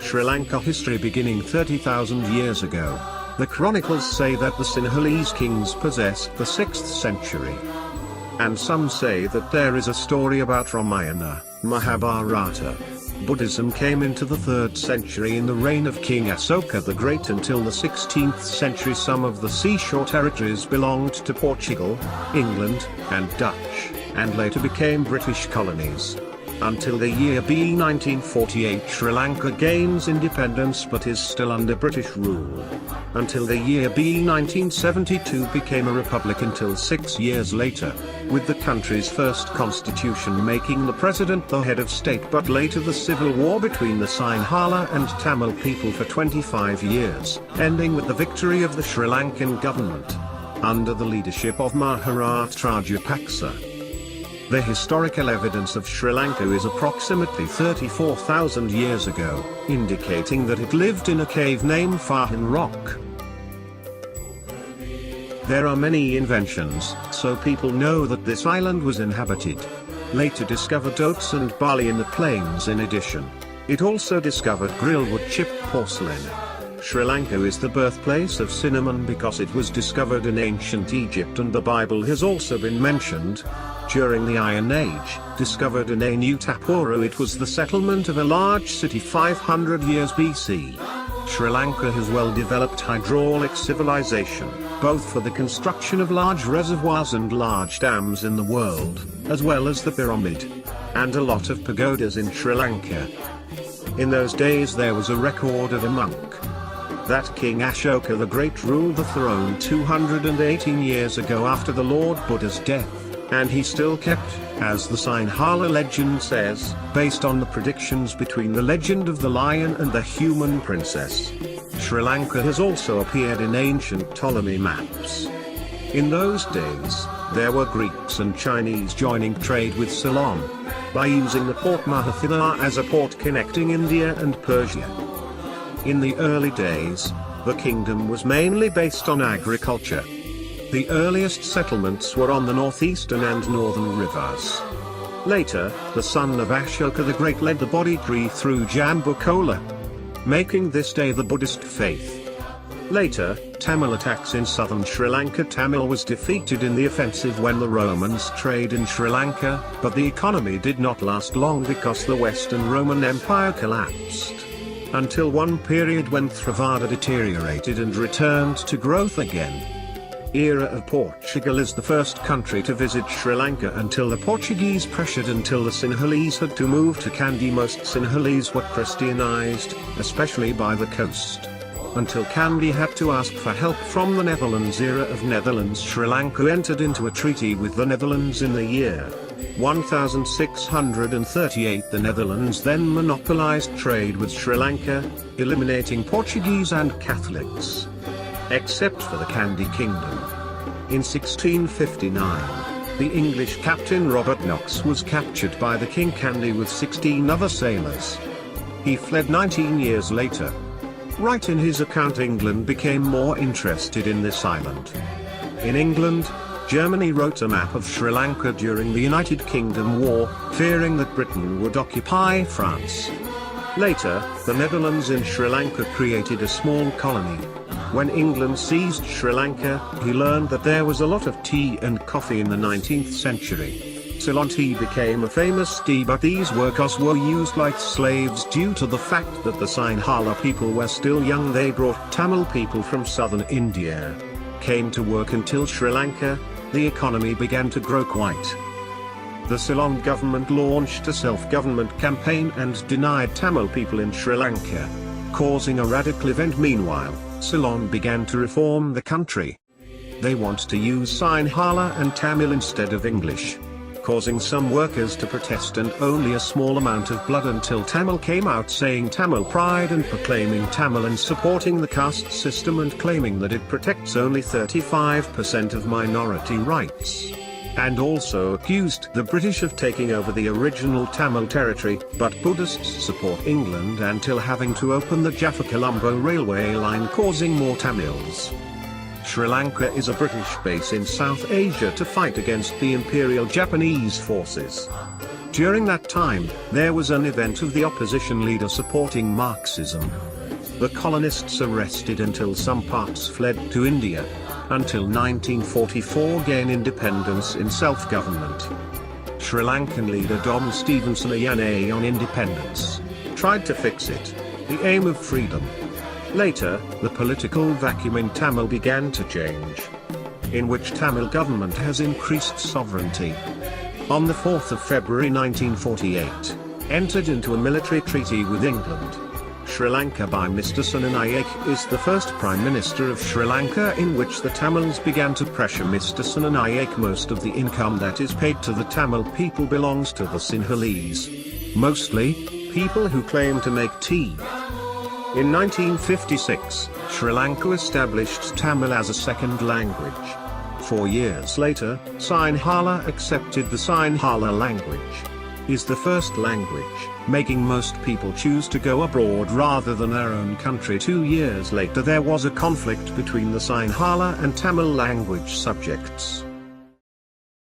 Sri Lanka history beginning 30,000 years ago. The chronicles say that the Sinhalese kings possessed the 6th century. And some say that there is a story about Ramayana, Mahabharata. Buddhism came into the 3rd century in the reign of King Asoka the Great. Until the 16th century some of the seashore territories belonged to Portugal, England, and Dutch, and later became British colonies. Until the year B 1948 Sri Lanka gains independence but is still under British rule. Until the year B 1972 became a republic until 6 years later, with the country's first constitution making the president the head of state, but later the civil war between the Sinhala and Tamil people for 25 years, ending with the victory of the Sri Lankan government, under the leadership of Maharat Rajapaksa. The historical evidence of Sri Lanka is approximately 34,000 years ago, indicating that it lived in a cave named Fa-Hien rock. There are many inventions, so people know that this island was inhabited. Later discovered oats and barley in the plains in addition. It also discovered grillwood chipped porcelain. Sri Lanka is the birthplace of cinnamon because it was discovered in ancient Egypt, and the Bible has also been mentioned. During the Iron Age, discovered in Anuthapura It was the settlement of a large city 500 years BC. Sri Lanka has well-developed hydraulic civilization, both for the construction of large reservoirs and large dams in the world, as well as the pyramid, and a lot of pagodas in Sri Lanka. In those days there was a record of a monk that King Asoka the Great ruled the throne 218 years ago after the Lord Buddha's death, and he still kept, as the Sinhala legend says, based on the predictions between the legend of the lion and the human princess. Sri Lanka has also appeared in ancient Ptolemy maps. In those days, there were Greeks and Chinese joining trade with Ceylon, by using the port Maharat as a port connecting India and Persia. In the early days, the kingdom was mainly based on agriculture. The earliest settlements were on the northeastern and northern rivers. Later, the son of Asoka the Great led the body tree through Jambu Kola, making this day the Buddhist faith. Later, Tamil attacks in southern Sri Lanka. Tamil was defeated in the offensive when the Romans trade in Sri Lanka, but the economy did not last long because the Western Roman Empire collapsed. Until one period when Theravada deteriorated and returned to growth again. Era of Portugal is the first country to visit Sri Lanka until the Portuguese pressured until the Sinhalese had to move to Kandy. Most Sinhalese were Christianized, especially by the coast. Until Kandy had to ask for help from the Netherlands. Era of Netherlands. Sri Lanka entered into a treaty with the Netherlands in the year 1638. The Netherlands then monopolized trade with Sri Lanka, eliminating Portuguese and Catholics, except for the Kandy Kingdom. In 1659, the English captain Robert Knox was captured by the King Kandy with 16 other sailors. He fled 19 years later. Right in his account, England became more interested in this island. In England, Germany wrote a map of Sri Lanka during the United Kingdom War, fearing that Britain would occupy France. Later, the Netherlands in Sri Lanka created a small colony. When England seized Sri Lanka, he learned that there was a lot of tea and coffee in the 19th century. Ceylon tea became a famous tea, but these workers were used like slaves due to the fact that the Sinhala people were still young. They brought Tamil people from southern India, came to work until Sri Lanka. The economy began to grow quite. The Ceylon government launched a self-government campaign and denied Tamil people in Sri Lanka, causing a radical event. Meanwhile, Ceylon began to reform the country. They want to use Sinhala and Tamil instead of English, causing some workers to protest, and only a small amount of blood until Tamil came out saying Tamil pride and proclaiming Tamil and supporting the caste system and claiming that it protects only 35% of minority rights. And also accused the British of taking over the original Tamil territory, but Buddhists support England until having to open the Jaffa-Colombo railway line, causing more Tamils. Sri Lanka is a British base in South Asia to fight against the Imperial Japanese forces. During that time, there was an event of the opposition leader supporting Marxism. The colonists arrested until some parts fled to India, until 1944 gain independence in self-government. Sri Lankan leader Dom Stevenson Ayane on independence tried to fix it, the aim of freedom. Later, the political vacuum in Tamil began to change, in which Tamil government has increased sovereignty. On the 4th of February 1948, entered into a military treaty with England. Sri Lanka by Mr. Senanayake is the first Prime Minister of Sri Lanka, in which the Tamils began to pressure Mr. Senanayake. Most of the income that is paid to the Tamil people belongs to the Sinhalese, mostly people who claim to make tea. In 1956, Sri Lanka established Tamil as a second language. 4 years later, Sinhala accepted the Sinhala language is the first language, making most people choose to go abroad rather than their own country. 2 years later there was a conflict between the Sinhala and Tamil language subjects.